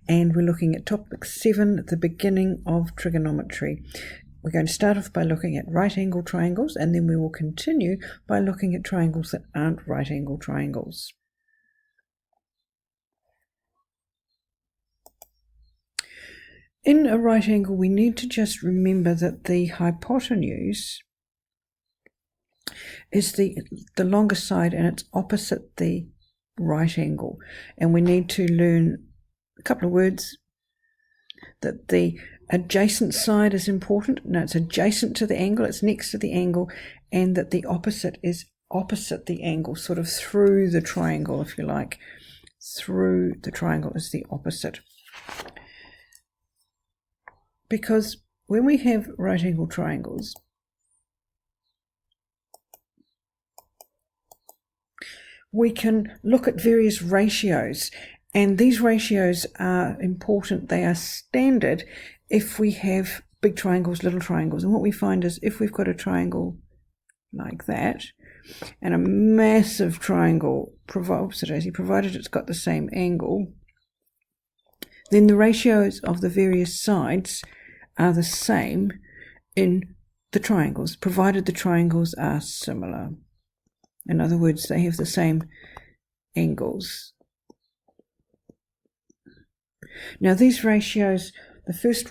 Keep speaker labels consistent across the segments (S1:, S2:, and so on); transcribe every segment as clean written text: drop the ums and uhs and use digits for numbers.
S1: and we're looking at topic 7, the beginning of trigonometry. We're going to start off by looking at right-angled triangles, and then we will continue by looking at triangles that aren't right-angled triangles. In a right angle, we need to just remember that the hypotenuse is the longest side and it's opposite the right angle. And we need to learn a couple of words, that the adjacent side is important. No, it's adjacent to the angle, it's next to the angle, and that the opposite is opposite the angle, sort of through the triangle, if you like. Through the triangle is the opposite. Because when we have right-angled triangles, we can look at various ratios, and these ratios are important. They are standard if we have big triangles, little triangles. And what we find is if we've got a triangle like that and a massive triangle, provided it's got the same angle, then the ratios of the various sides are the same in the triangles, provided the triangles are similar. In other words, they have the same angles. Now these ratios, the first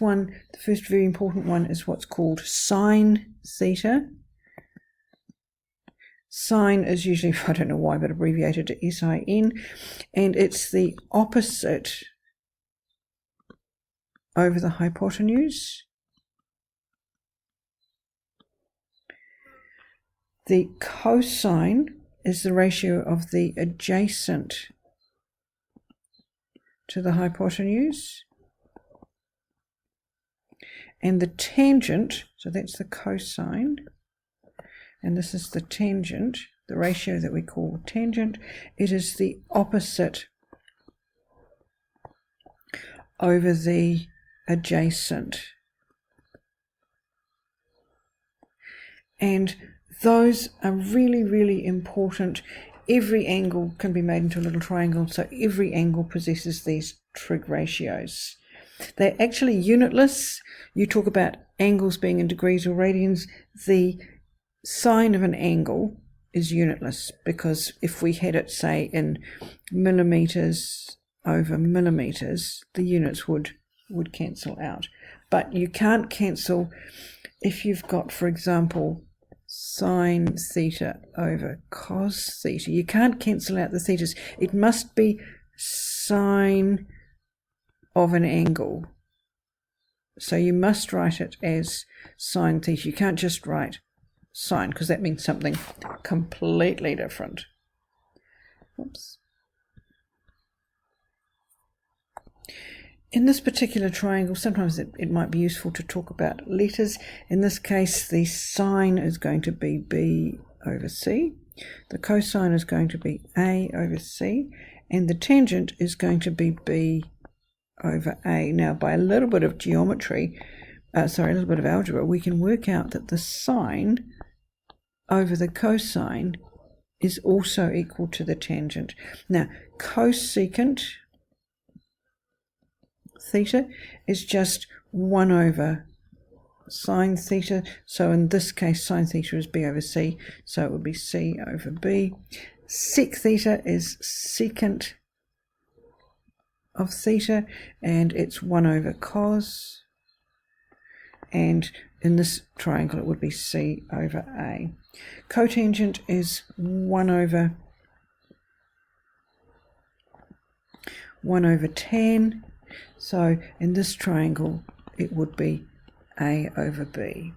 S1: very important one is what's called sine theta. Sine is usually, I don't know why, but abbreviated to SIN, and it's the opposite over the hypotenuse. The cosine is the ratio of the adjacent to the hypotenuse. And the tangent, so that's the cosine, and this is the tangent, the ratio that we call tangent. It is the opposite over the adjacent. And those are really, really important. Every angle can be made into a little triangle, so every angle possesses these trig ratios. They're actually unitless. You talk about angles being in degrees or radians. The sine of an angle is unitless, because if we had it, say, in millimeters over millimeters, the units would cancel out. But you can't cancel if you've got, for example, sine theta over cos theta. You can't cancel out the thetas. It must be sine of an angle. So you must write it as sine theta. You can't just write sine, because that means something completely different. Oops. In this particular triangle, sometimes it might be useful to talk about letters. In this case, the sine is going to be B over C, the cosine is going to be A over C, and the tangent is going to be B over A. Now, by a little bit of geometry, a little bit of algebra, we can work out that the sine over the cosine is also equal to the tangent. Now, cosecant theta is just 1 over sine theta, so in this case sine theta is B over C, so it would be C over B. Sec theta is secant of theta, and it's 1 over cos, and in this triangle it would be C over A. Cotangent is 1 over tan, so in this triangle it would be A over B.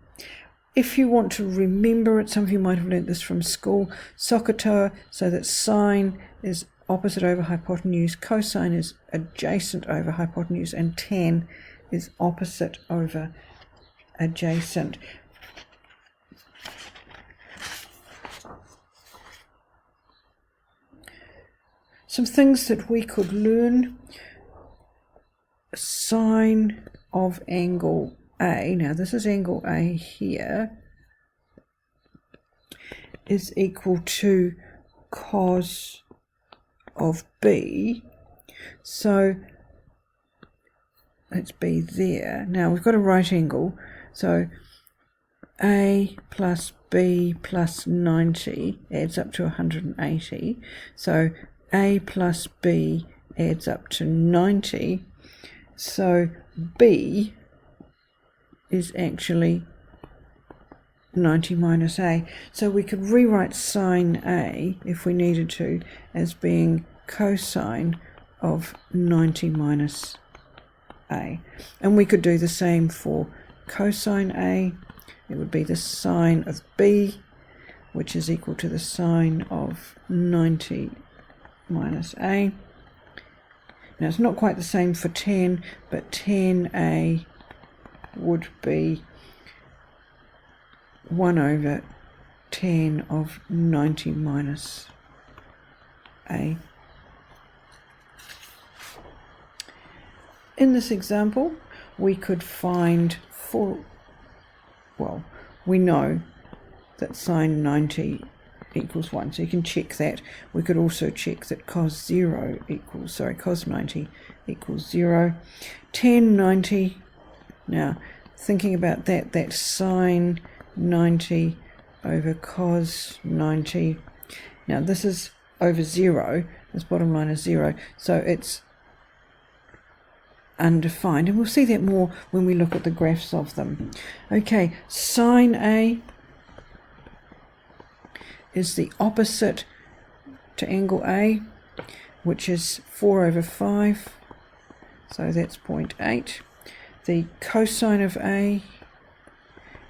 S1: If you want to remember it, some of you might have learnt this from school, SOHCAHTOA, so that sine is opposite over hypotenuse, cosine is adjacent over hypotenuse, and tan is opposite over adjacent. Some things that we could learn: sine of angle A, now this is angle A here, is equal to cos of B. So let's be there. Now we've got a right angle, so A plus B plus 90 adds up to 180. So A plus B adds up to 90. So B is actually 90 minus A. So we could rewrite sine A, if we needed to, as being cosine of 90 minus A. And we could do the same for cosine A. It would be the sine of B, which is equal to the sine of 90 minus A. Now it's not quite the same for tan, but tan A would be 1 over tan of 90 minus A. In this example, we could find we know that sine 90 equals 1, so you can check that. We could also check that cos 90 equals 0. Tan 90, now thinking about that, that's sine 90 over cos 90. Now this is over 0, this bottom line is 0, so it's undefined, and we'll see that more when we look at the graphs of them. Okay, sine A is the opposite to angle A, which is 4 over 5, so that's 0.8. The cosine of A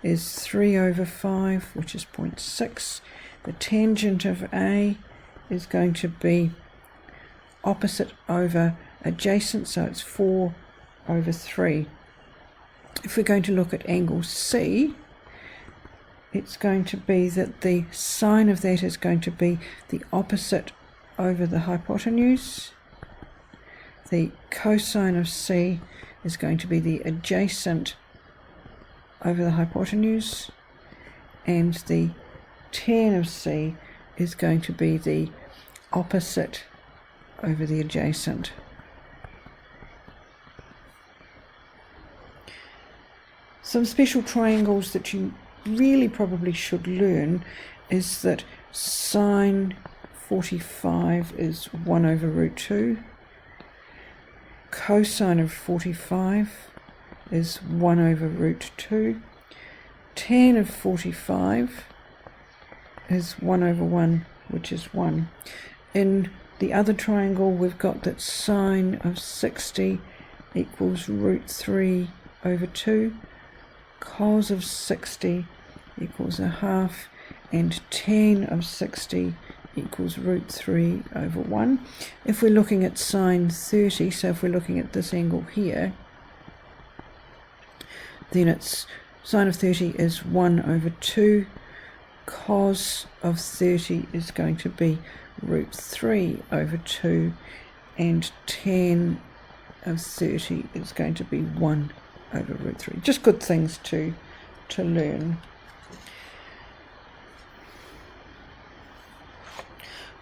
S1: is 3 over 5, which is 0.6. The tangent of A is going to be opposite over adjacent, so it's 4 over 3. If we're going to look at angle C, it's going to be that the sine of that is going to be the opposite over the hypotenuse. The cosine of C is going to be the adjacent over the hypotenuse, and the tan of C is going to be the opposite over the adjacent. Some special triangles that you really probably should learn is that sine 45 is 1 over root 2, cosine of 45 is 1 over root 2, tan of 45 is 1 over 1, which is 1. In the other triangle, we've got that sine of 60 equals root 3 over 2, cos of 60 equals a half, and tan of 60 equals root 3 over 1. If we're looking at sine 30, so if we're looking at this angle here, then it's sine of 30 is 1 over 2, cos of 30 is going to be root 3 over 2, and tan of 30 is going to be 1 over root 3. Just good things to learn.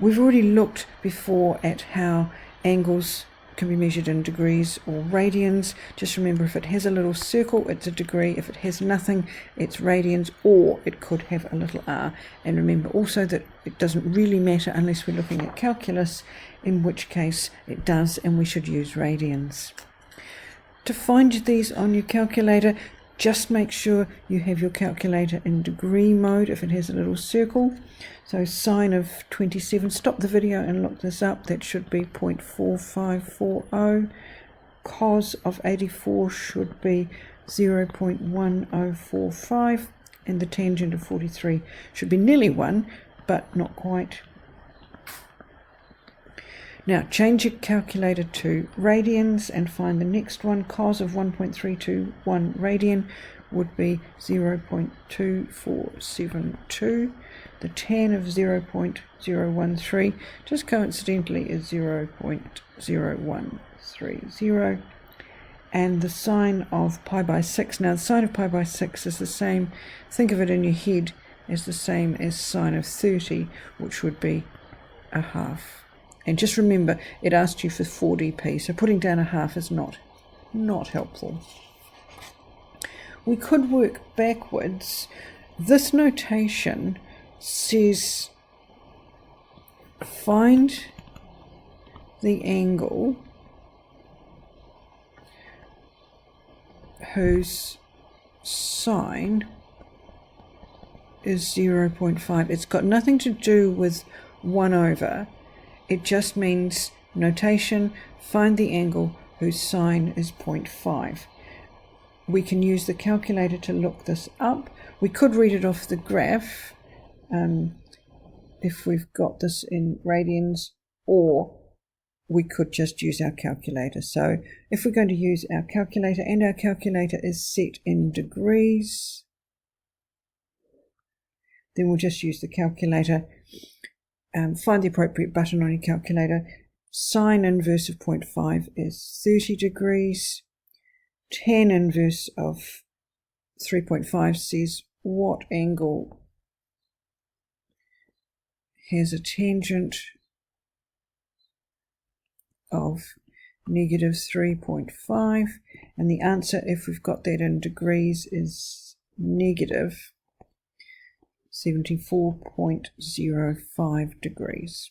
S1: We've already looked before at how angles can be measured in degrees or radians. Just remember, if it has a little circle, it's a degree. If it has nothing, it's radians, or it could have a little r. And remember also that it doesn't really matter unless we're looking at calculus, in which case it does, and we should use radians. To find these on your calculator, just make sure you have your calculator in degree mode if it has a little circle. So sine of 27, stop the video and look this up, that should be 0.4540. Cos of 84 should be 0.1045, and the tangent of 43 should be nearly 1, but not quite. Now change your calculator to radians and find the next one. Cos of 1.321 radian would be 0.2472. The tan of 0.013 just coincidentally is 0.0130. And the sine of pi by 6. Now the sine of pi by 6 is the same, think of it in your head as the same as sine of 30, which would be a half. And just remember, it asked you for 4dp, so putting down a half is not not helpful. We could work backwards. This notation says find the angle whose sine is 0.5. It's got nothing to do with 1 over. It just means notation, find the angle whose sine is 0.5. We can use the calculator to look this up. We could read it off the graph if we've got this in radians, or we could just use our calculator. So if we're going to use our calculator, and our calculator is set in degrees, then we'll just use the calculator. Find the appropriate button on your calculator. Sine inverse of 0.5 is 30 degrees. Tan inverse of 3.5 says what angle has a tangent of negative 3.5, and the answer, if we've got that in degrees, is negative 74.05 degrees.